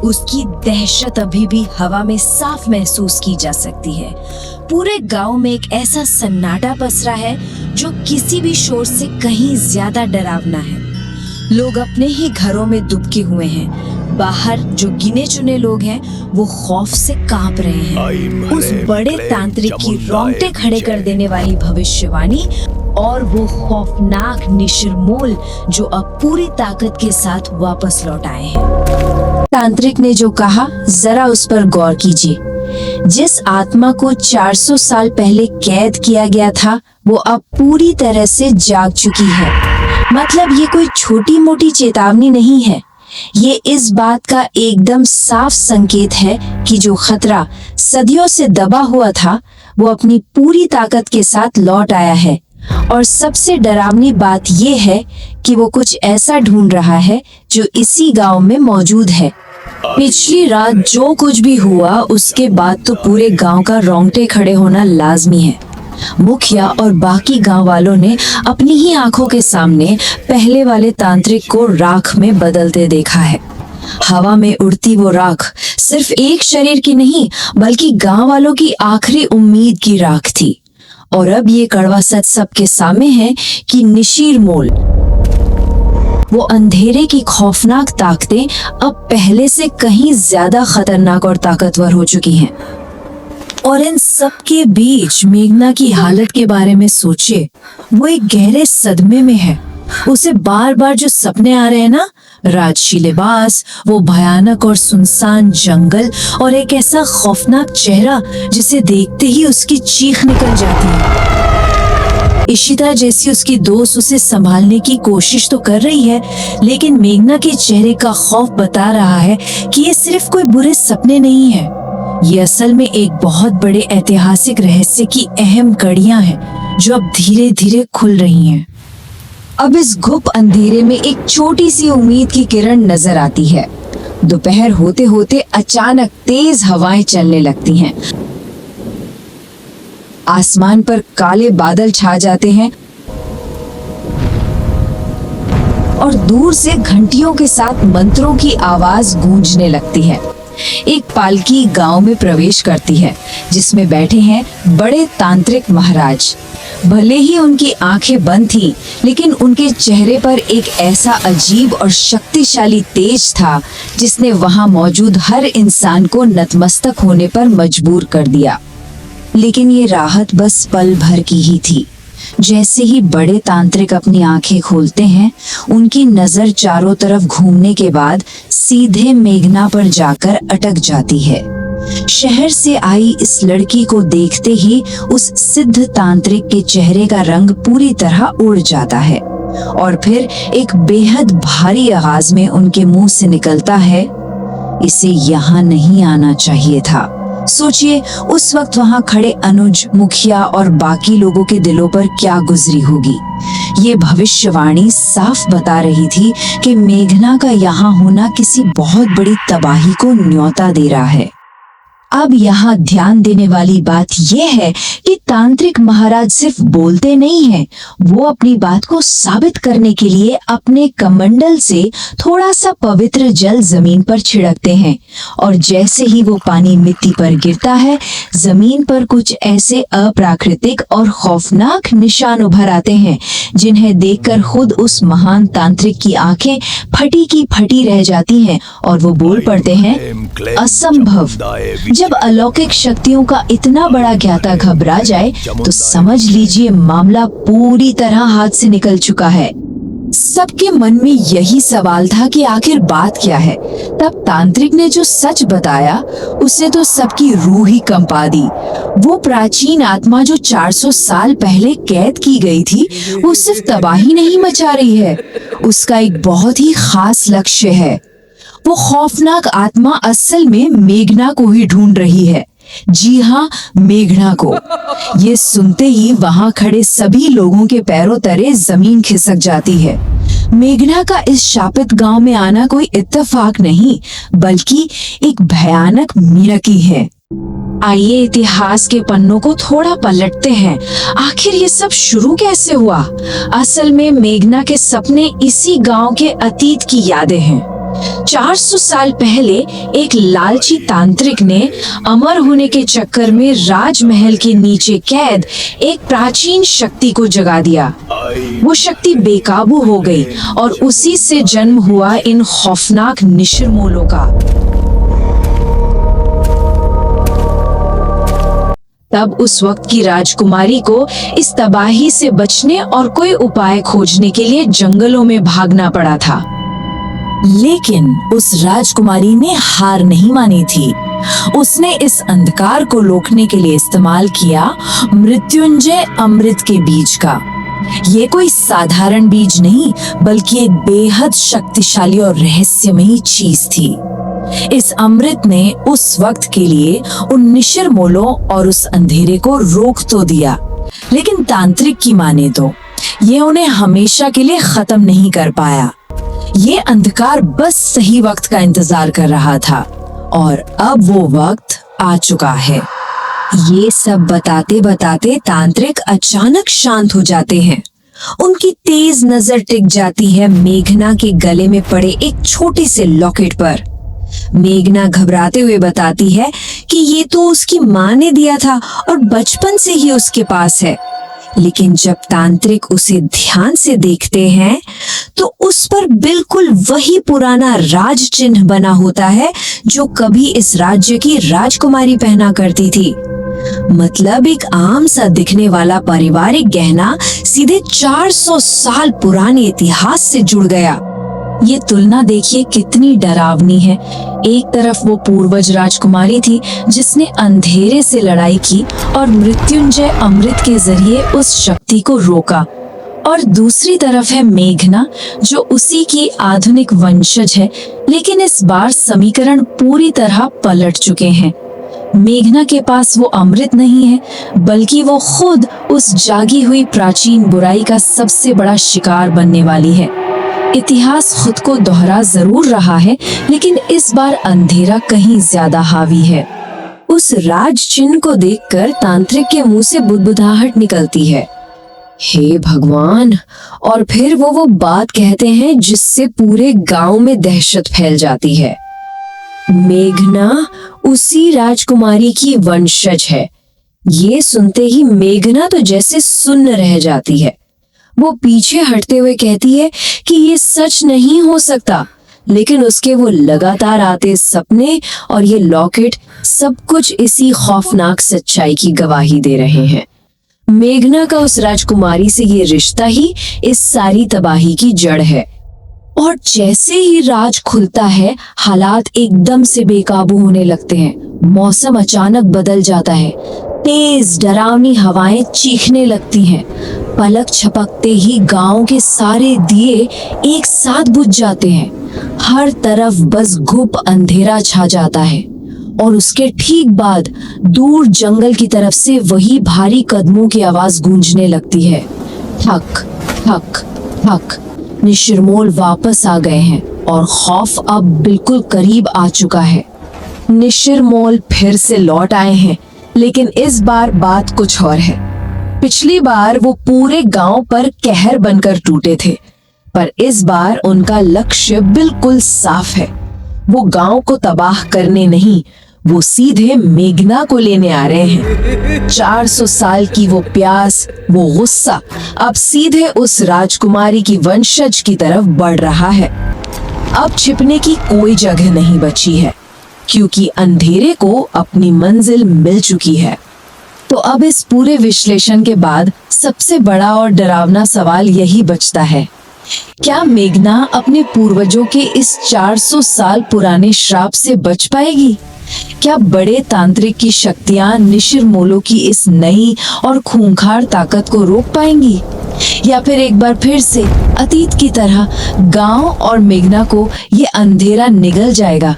उसकी दहशत अभी भी हवा में साफ महसूस की जा सकती है। पूरे गांव में एक ऐसा सन्नाटा पसरा है जो किसी भी शोर से कहीं ज्यादा डरावना है। लोग अपने ही घरों में दुबके हुए हैं। बाहर जो गिने चुने लोग हैं वो खौफ से कांप रहे हैं। उस बड़े तांत्रिक की रोंगटे खड़े कर देने वाली भविष्यवाणी और वो खौफनाक निशिर-मोल जो अब पूरी ताकत के साथ वापस लौट आए हैं। तांत्रिक ने जो कहा, जरा उस पर गौर कीजिए। जिस आत्मा को 400 साल पहले कैद किया गया था वो अब पूरी तरह से जाग चुकी है। मतलब ये कोई छोटी मोटी चेतावनी नहीं है, ये इस बात का एकदम साफ संकेत है कि जो खतरा सदियों से दबा हुआ था वो अपनी पूरी ताकत के साथ लौट आया है। और सबसे डरावनी बात ये है कि वो कुछ ऐसा ढूंढ रहा है जो इसी गांव में मौजूद है। पिछली रात जो कुछ भी हुआ उसके बाद तो पूरे गांव का रोंगटे खड़े होना लाजमी है। मुखिया और बाकी गांव वालों ने अपनी ही आंखों के सामने पहले वाले तांत्रिक को राख में बदलते देखा है। हवा में उड़ती वो राख सिर्फ एक शरीर की नहीं बल्कि गांव वालों की आखिरी उम्मीद की राख थी। और अब ये कड़वा सच सबके सामने है कि निशिर-मोल, वो अंधेरे की खौफनाक ताकतें अब पहले से कहीं ज्यादा खतरनाक और ताकतवर हो चुकी हैं। और इन सब के बीच मेघना की हालत के बारे में सोचे, वो एक गहरे सदमे में है। उसे बार बार जो सपने आ रहे हैं ना, राजसी लिबास, वो भयानक और सुनसान जंगल और एक ऐसा खौफनाक चेहरा जिसे देखते ही उसकी चीख निकल जाती है। इशिता जैसी उसकी दोस्त उसे संभालने की कोशिश तो कर रही है, लेकिन मेघना के चेहरे का खौफ बता रहा है कि ये सिर्फ कोई बुरे सपने नहीं है, ये असल में एक बहुत बड़े ऐतिहासिक रहस्य की अहम कड़ियां हैं जो अब धीरे धीरे खुल रही हैं। अब इस घुप अंधेरे में एक छोटी सी उम्मीद की किरण नजर आती है। दोपहर होते होते अचानक तेज हवाएं चलने लगती हैं। आसमान पर काले बादल छा जाते हैं और दूर से घंटियों के साथ मंत्रों की आवाज गूंजने लगती है। एक पालकी गांव में प्रवेश करती है जिसमें बैठे हैं बड़े तांत्रिक महाराज। भले ही उनकी आंखें बंद थी, लेकिन उनके चेहरे पर एक ऐसा अजीब और शक्तिशाली तेज था जिसने वहां मौजूद हर इंसान को नतमस्तक होने पर मजबूर कर दिया। लेकिन ये राहत बस पल भर की ही थी। जैसे ही बड़े तांत्रिक अपनी आंखें खोलते हैं, उनकी नजर चारों तरफ घूमने के बाद सीधे मेघना पर जाकर अटक जाती है। शहर से आई इस लड़की को देखते ही उस सिद्ध तांत्रिक के चेहरे का रंग पूरी तरह उड़ जाता है और फिर एक बेहद भारी आवाज में उनके मुंह से निकलता है, इसे यहाँ नहीं आना चाहिए था। सोचिए उस वक्त वहां खड़े अनुज, मुखिया और बाकी लोगों के दिलों पर क्या गुजरी होगी। ये भविष्यवाणी साफ बता रही थी कि मेघना का यहाँ होना किसी बहुत बड़ी तबाही को न्योता दे रहा है। अब यहाँ ध्यान देने वाली बात यह है कि तांत्रिक महाराज सिर्फ बोलते नहीं हैं, वो अपनी बात को साबित करने के लिए अपने कमंडल से थोड़ा सा पवित्र जल जमीन पर छिड़कते हैं और जैसे ही वो पानी मिट्टी पर गिरता है, जमीन पर कुछ ऐसे अप्राकृतिक और खौफनाक निशान उभर आते हैं जिन्हें देखकर खुद उस महान तांत्रिक की आंखें फटी की फटी रह जाती हैं और वो बोल पड़ते हैं, असंभव। जब अलौकिक शक्तियों का इतना बड़ा ज्ञाता घबरा जाए तो समझ लीजिए मामला पूरी तरह हाथ से निकल चुका है। सबके मन में यही सवाल था कि आखिर बात क्या है। तब तांत्रिक ने जो सच बताया उससे तो सबकी रूह ही कंपा दी। वो प्राचीन आत्मा जो 400 साल पहले कैद की गई थी, वो सिर्फ तबाही नहीं मचा रही है, उसका एक बहुत ही खास लक्ष्य है। वो खौफनाक आत्मा असल में मेघना को ही ढूंढ रही है। जी हाँ, मेघना को। ये सुनते ही वहां खड़े सभी लोगों के पैरों तले जमीन खिसक जाती है। मेघना का इस शापित गांव में आना कोई इत्तेफाक नहीं, बल्कि एक भयानक मिराकी है। आइए इतिहास के पन्नों को थोड़ा पलटते हैं। आखिर ये सब शुरू कैसे हुआ? असल में मेघना के सपने इसी गांव के अतीत की यादें हैं। 400 साल पहले एक लालची तांत्रिक ने अमर होने के चक्कर में राजमहल के नीचे कैद एक प्राचीन शक्ति को जगा दिया। वो शक्ति बेकाबू हो गई और उसी से जन्म हुआ इन खौफनाक निशिरमोलों का। तब उस वक्त की राजकुमारी को इस तबाही से बचने और कोई उपाय खोजने के लिए जंगलों में भागना पड़ा था। लेकिन उस राजकुमारी ने हार नहीं मानी थी। उसने इस अंधकार को रोकने के लिए इस्तेमाल किया मृत्युंजय अमृत के बीज का। ये कोई साधारण बीज नहीं, बल्कि एक बेहद शक्तिशाली और रहस्यमयी चीज थी। इस अमृत ने उस वक्त के लिए उन निशिरमोलों और उस अंधेरे को रोक तो दिया, लेकिन तांत्रिक की माने तो ये उन्हें हमेशा के लिए खत्म नहीं कर पाया। ये अंधकार बस सही वक्त का इंतजार कर रहा था और अब वो वक्त आ चुका है। ये सब बताते बताते तांत्रिक अचानक शांत हो जाते हैं। उनकी तेज नजर टिक जाती है मेघना के गले में पड़े एक छोटे से लॉकेट पर। मेघना घबराते हुए बताती है कि ये तो उसकी माँ ने दिया था और बचपन से ही उसके पास है। लेकिन जब तांत्रिक उसे ध्यान से देखते हैं तो उस पर बिल्कुल वही पुराना राज चिन्ह बना होता है जो कभी इस राज्य की राजकुमारी पहना करती थी। मतलब एक आम सा दिखने वाला पारिवारिक गहना सीधे 400 साल पुराने इतिहास से जुड़ गया। ये तुलना देखिए कितनी डरावनी है। एक तरफ वो पूर्वज राजकुमारी थी जिसने अंधेरे से लड़ाई की और मृत्युंजय अमृत के जरिए उस शक्ति को रोका, और दूसरी तरफ है मेघना जो उसी की आधुनिक वंशज है। लेकिन इस बार समीकरण पूरी तरह पलट चुके हैं। मेघना के पास वो अमृत नहीं है, बल्कि वो खुद उस जागी हुई प्राचीन बुराई का सबसे बड़ा शिकार बनने वाली है। इतिहास खुद को दोहरा जरूर रहा है, लेकिन इस बार अंधेरा कहीं ज्यादा हावी है। उस राज चिन्ह को देखकर तांत्रिक के मुंह से बुदबुदाहट निकलती है। हे भगवान! और फिर वो बात कहते हैं जिससे पूरे गांव में दहशत फैल जाती है। मेघना उसी राजकुमारी की वंशज है। ये सुनते ही मेघना तो जैसे सुन्न रह जाती है। वो पीछे हटते हुए कहती है कि ये सच नहीं हो सकता, लेकिन उसके वो लगातार आते सपने और ये लॉकेट सब कुछ इसी खौफनाक सच्चाई की गवाही दे रहे हैं। मेघना का उस राजकुमारी से ये रिश्ता ही इस सारी तबाही की जड़ है। और जैसे ही राज खुलता है, हालात एकदम से बेकाबू होने लगते हैं। मौसम अचानक बदल जाता है। तेज डरावनी हवाएं चीखने लगती हैं। पलक झपकते ही गांव के सारे दिए एक साथ बुझ जाते हैं। हर तरफ बस घुप अंधेरा छा जाता है और उसके ठीक बाद दूर जंगल की तरफ से वही भारी कदमों की आवाज गूंजने लगती है। ठक ठक ठक। निशिरमोल वापस आ गए हैं और खौफ अब बिल्कुल करीब आ चुका है। निशिरमोल फिर से लौट आए हैं, लेकिन इस बार बात कुछ और है। पिछली बार वो पूरे गांव पर कहर बनकर टूटे थे, पर इस बार उनका लक्ष्य बिल्कुल साफ है। वो गांव को तबाह करने नहीं, वो सीधे मेघना को लेने आ रहे हैं। 400 साल की वो प्यास, वो गुस्सा अब सीधे उस राजकुमारी की वंशज की तरफ बढ़ रहा है। अब छिपने की कोई जगह नहीं बची है, क्योंकि अंधेरे को अपनी मंजिल मिल चुकी है। तो अब इस पूरे विश्लेषण के बाद सबसे बड़ा और डरावना सवाल यही बचता है, क्या मेघना अपने पूर्वजों के इस 400 साल पुराने श्राप से बच पाएगी? क्या बड़े तांत्रिक की शक्तियां निशिरमोलों की इस नई और खूंखार ताकत को रोक पाएंगी? या फिर एक बार फिर से अतीत की तरह गांव और मेघना को ये अंधेरा निगल जाएगा?